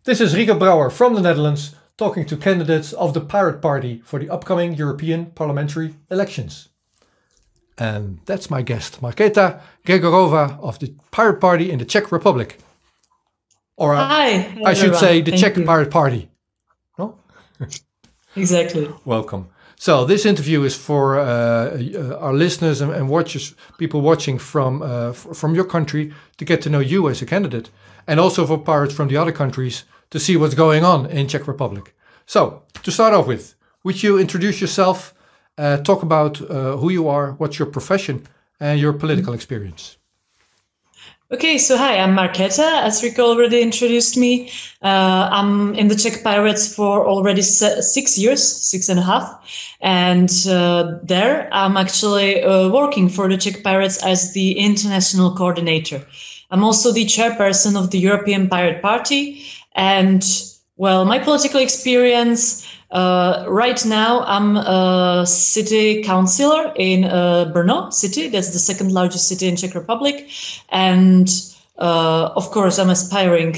This is Rico Brouwer from the Netherlands talking to candidates of the Pirate Party for the upcoming European parliamentary elections. And that's my guest, Markéta Gregorová of the Pirate Party in the Czech Republic. Or Hi, I should say the Czech you. Pirate Party. No? Exactly. Welcome. So this interview is for our listeners and watchers, people watching from your country to get to know you as a candidate, and also for pirates from the other countries to see what's going on in Czech Republic. So to start off with, would you introduce yourself, talk about who you are, what's your profession, and your political experience? Okay, so hi, I'm Markéta, as Rico already introduced me. I'm in the Czech Pirates for already 6 years, 6.5. And there I'm actually working for the Czech Pirates as the international coordinator. I'm also the chairperson of the European Pirate Party. And, well, my political experience, right now I'm a city councillor in Brno city. That's the second largest city in Czech Republic. And, of course, I'm aspiring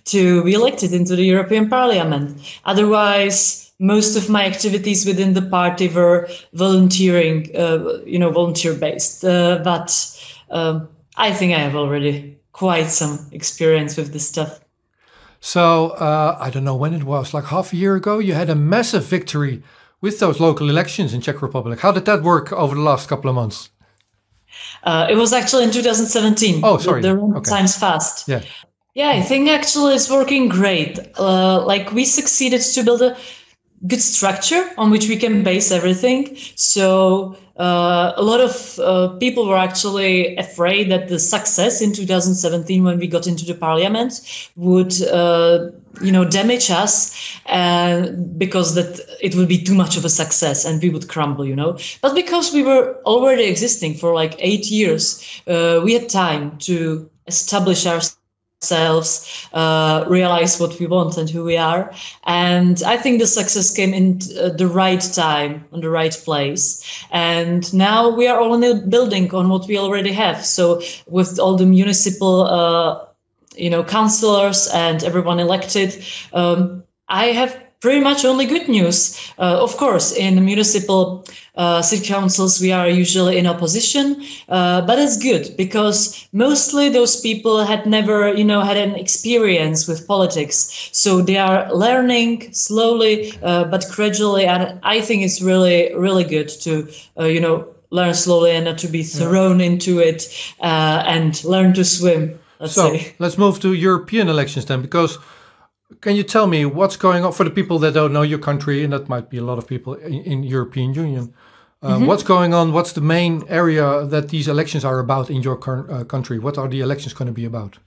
to be elected into the European Parliament. Otherwise, most of my activities within the party were volunteering, volunteer-based. But I think I have already quite some experience with this stuff. So, I don't know when it was, like half a year ago, you had a massive victory with those local elections in Czech Republic. How did that work over the last couple of months? It was actually in 2017. Oh, sorry. Time's fast. Yeah. Yeah, I think actually it's working great. We succeeded to build a good structure on which we can base everything. So a lot of people were actually afraid that the success in 2017, when we got into the parliament, would damage us because that it would be too much of a success and we would crumble, But because we were already existing for like 8 years, we had time to establish ourselves, realize what we want and who we are. And I think the success came in the right time, on the right place. And now we are only building on what we already have. So with all the municipal, councillors and everyone elected, I have pretty much only good news. Of course, in municipal city councils, we are usually in opposition, but it's good because mostly those people had never, had an experience with politics. So they are learning slowly, but gradually. And I think it's really, really good to, learn slowly and not to be thrown into it and learn to swim. Let's move to European elections then, because can you tell me what's going on for the people that don't know your country, and that might be a lot of people in European Union? What's going on? What's the main area that these elections are about in your country? What are the elections going to be about?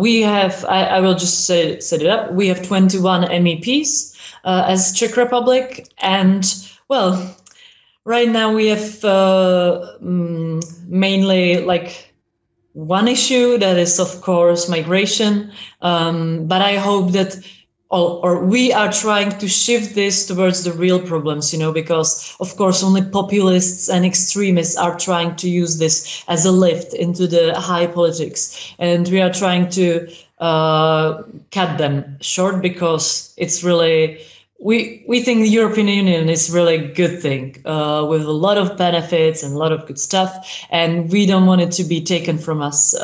We have, I will just set it up. We have 21 MEPs as Czech Republic. And, right now we have mainly one issue that is, of course, migration. But I hope that, or we are trying to shift this towards the real problems, because, of course, only populists and extremists are trying to use this as a lift into the high politics. And we are trying to cut them short because it's really... We think the European Union is really a good thing with a lot of benefits and a lot of good stuff. And we don't want it to be taken from us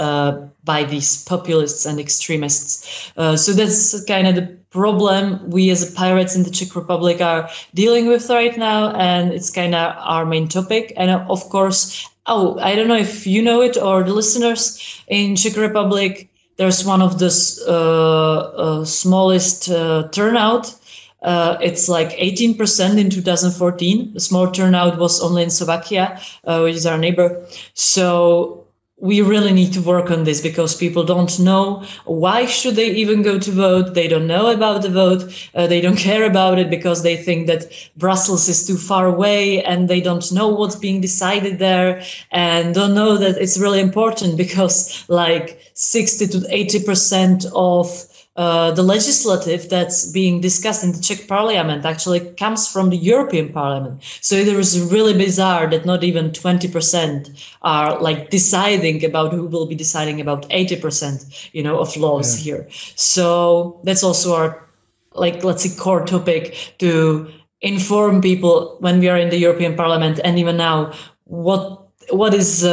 by these populists and extremists. So that's kind of the problem we as a pirates in the Czech Republic are dealing with right now. And it's kind of our main topic. And of course, I don't know if you know it or the listeners, in Czech Republic, there's one of the smallest turnout. It's like 18% in 2014. The small turnout was only in Slovakia, which is our neighbor. So we really need to work on this because people don't know why should they even go to vote. They don't know about the vote. They don't care about it because they think that Brussels is too far away and they don't know what's being decided there and don't know that it's really important because like 60 to 80% of the legislative that's being discussed in the Czech parliament actually comes from the European Parliament. So it is really bizarre that not even 20% are like deciding about who will be deciding about 80%, of laws here. So that's also our, like, let's say, core topic, to inform people when we are in the European Parliament, and even now, what is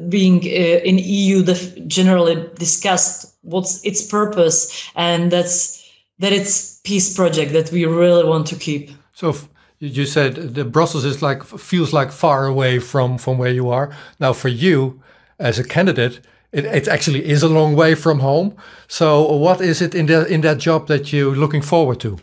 being in EU generally discussed, what's its purpose, and that it's peace project that we really want to keep. So you said the Brussels is feels like far away from where you are. Now for you as a candidate, it actually is a long way from home. So what is it in that job that you're looking forward to?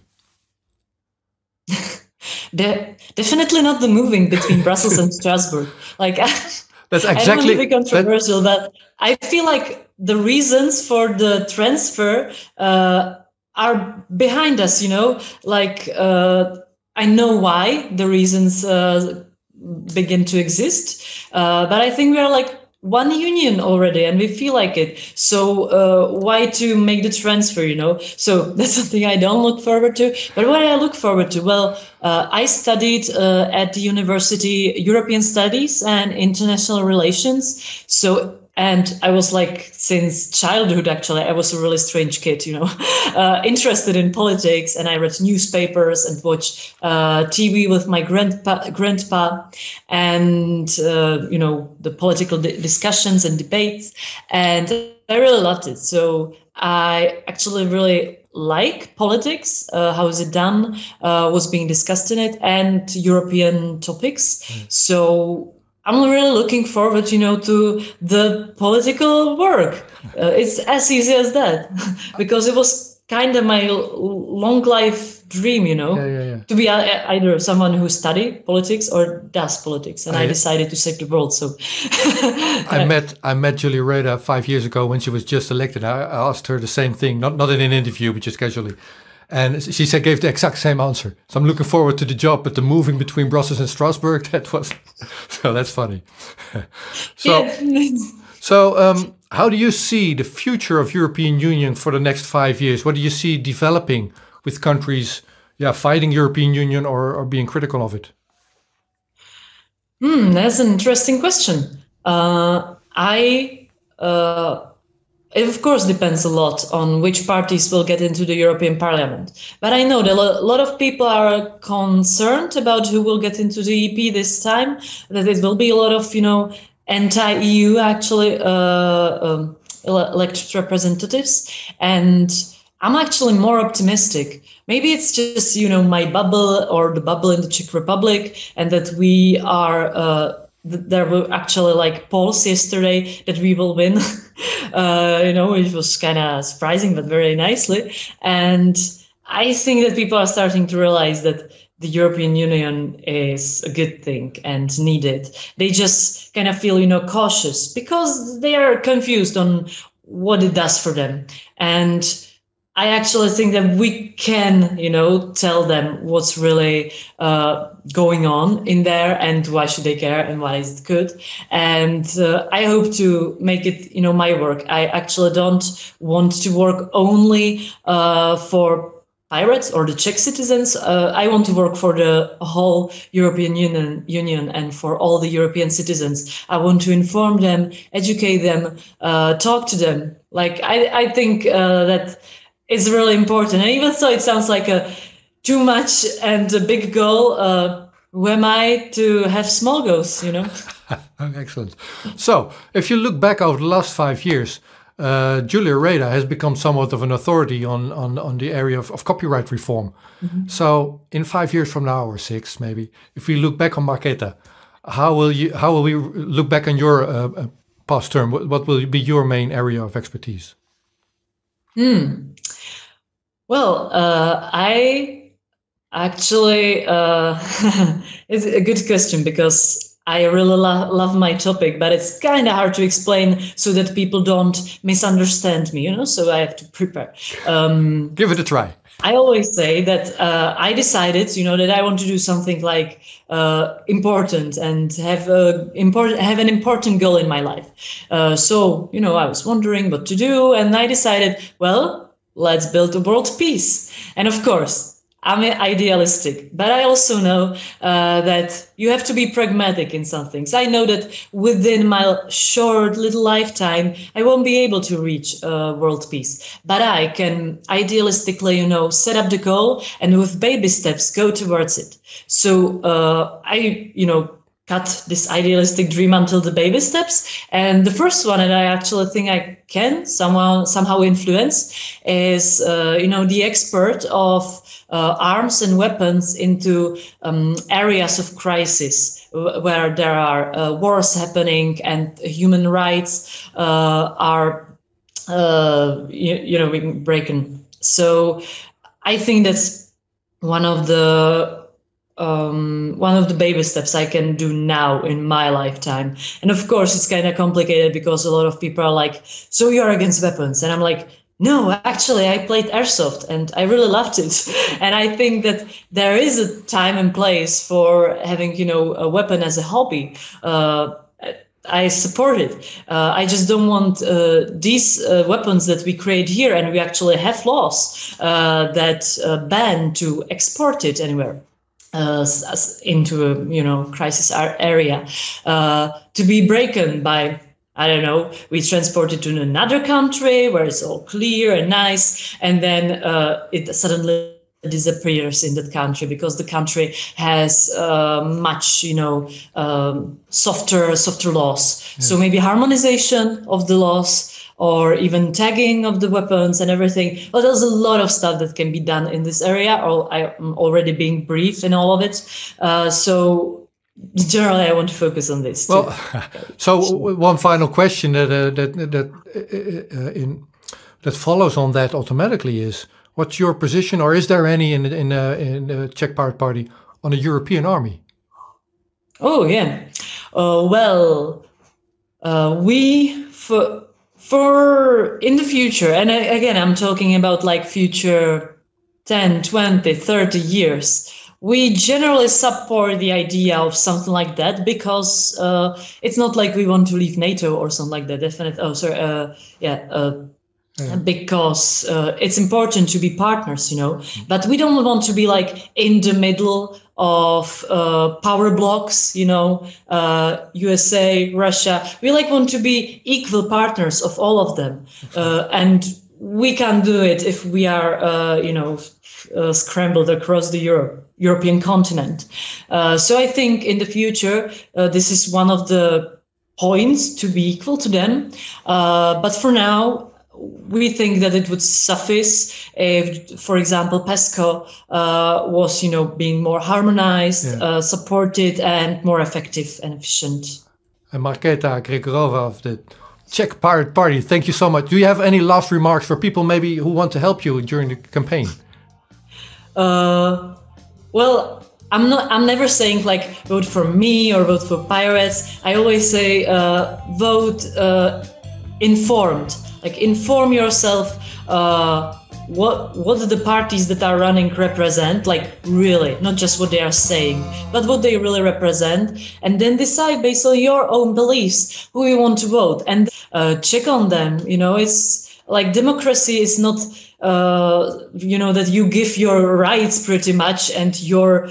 Definitely not the moving between Brussels and Strasbourg. Like, that's exactly, I don't want to be controversial, but I feel like the reasons for the transfer are behind us. Like, I know why the reasons begin to exist, but I think we are like one union already, and we feel like it. So why to make the transfer, So that's something I don't look forward to. But what I look forward to, well, I studied at the university European Studies and International Relations. And I was like, since childhood, actually, I was a really strange kid, interested in politics, and I read newspapers and watched TV with my grandpa, and, the political discussions and debates. And I really loved it. So I actually really like politics, how is it done, what's being discussed in it, and European topics. So I'm really looking forward, to the political work. It's as easy as that, because it was kind of my long life dream, to be either someone who studies politics or does politics. And I decided to save the world. So I met Julia Reda 5 years ago when she was just elected. I asked her the same thing, not in an interview, but just casually. And she gave the exact same answer. So I'm looking forward to the job, but the moving between Brussels and Strasbourg, so that's funny. How do you see the future of European Union for the next 5 years? What do you see developing with countries, fighting European Union or being critical of it? That's an interesting question. It, of course, depends a lot on which parties will get into the European Parliament. But I know that a lot of people are concerned about who will get into the EP this time, that it will be a lot of, anti-EU, actually, elected representatives. And I'm actually more optimistic. Maybe it's just, my bubble or the bubble in the Czech Republic, and that we are... there were actually polls yesterday that we will win, it was kind of surprising, but very nicely. And I think that people are starting to realize that the European Union is a good thing and needed. They just kind of feel, cautious because they are confused on what it does for them. And I actually think that we can, tell them what's really going on in there and why should they care and why is it good. And I hope to make it, my work. I actually don't want to work only for pirates or the Czech citizens. I want to work for the whole European Union and for all the European citizens. I want to inform them, educate them, talk to them. I think that is really important. And even so, it sounds like too much and a big goal. Who am I to have small goals, Excellent. So if you look back over the last 5 years, Julia Reda has become somewhat of an authority on the area of copyright reform. Mm-hmm. So in 5 years from now, or 6 maybe, if we look back on Markéta, how will we look back on your past term? What will be your main area of expertise? Well, I actually, it's a good question because I really love my topic, but it's kind of hard to explain so that people don't misunderstand me, so I have to prepare. Give it a try. I always say that I decided, that I want to do something important and have an important goal in my life. So, I was wondering what to do, and I decided, well, let's build a world peace. And of course, I'm idealistic, but I also know that you have to be pragmatic in some things. I know that within my short little lifetime, I won't be able to reach world peace, but I can idealistically, set up the goal and with baby steps go towards it. So I cut this idealistic dream until the baby steps. And the first one that I actually think I can somehow influence is, the export of arms and weapons into areas of crisis where there are wars happening and human rights are, being broken. So I think that's one of the baby steps I can do now in my lifetime. And of course, it's kind of complicated because a lot of people are like, so you're against weapons. And I'm like, no, actually, I played airsoft and I really loved it. And I think that there is a time and place for having, a weapon as a hobby. I support it. I just don't want these weapons that we create here, and we actually have laws that ban to export it anywhere. Into a crisis area to be broken by, I don't know, we transport it to another country where it's all clear and nice, and then it suddenly disappears in that country because the country has much softer laws. Yeah. So maybe harmonization of the laws, or even tagging of the weapons and everything. But there's a lot of stuff that can be done in this area, or I'm already being briefed in all of it. So generally, I want to focus on this. Well, so one final question that follows on that automatically is, what's your position, or is there any in the Czech Pirate Party on a European army? Oh yeah, for in the future, and again, I'm talking about like future 10, 20, 30 years, we generally support the idea of something like that because it's not like we want to leave NATO or something like that. Definitely. Because it's important to be partners, but we don't want to be like in the middle of power blocks, USA, Russia. We want to be equal partners of all of them. And we can't do it if we are, scrambled across the European continent. So I think in the future, this is one of the points to be equal to them. But for now, we think that it would suffice if, for example, PESCO was, being more harmonized, supported, and more effective and efficient. And Markéta Gregorová of the Czech Pirate Party, thank you so much. Do you have any last remarks for people maybe who want to help you during the campaign? Well, I'm never saying like vote for me or vote for pirates. I always say vote informed. Like inform yourself what the parties that are running represent, like really, not just what they are saying, but what they really represent, and then decide based on your own beliefs who you want to vote and check on them. It's like democracy is not that you give your rights pretty much and your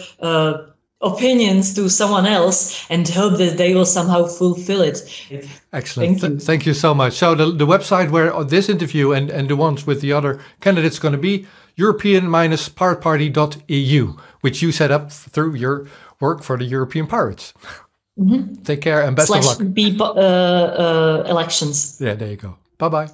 opinions to someone else and hope that they will somehow fulfill it. Excellent. Thank you so much. So the website where this interview and the ones with the other candidates going to be European-Pirateparty.eu, which you set up through your work for the European Pirates. Mm-hmm. Take care and best of luck. /B elections. Yeah, there you go. Bye-bye.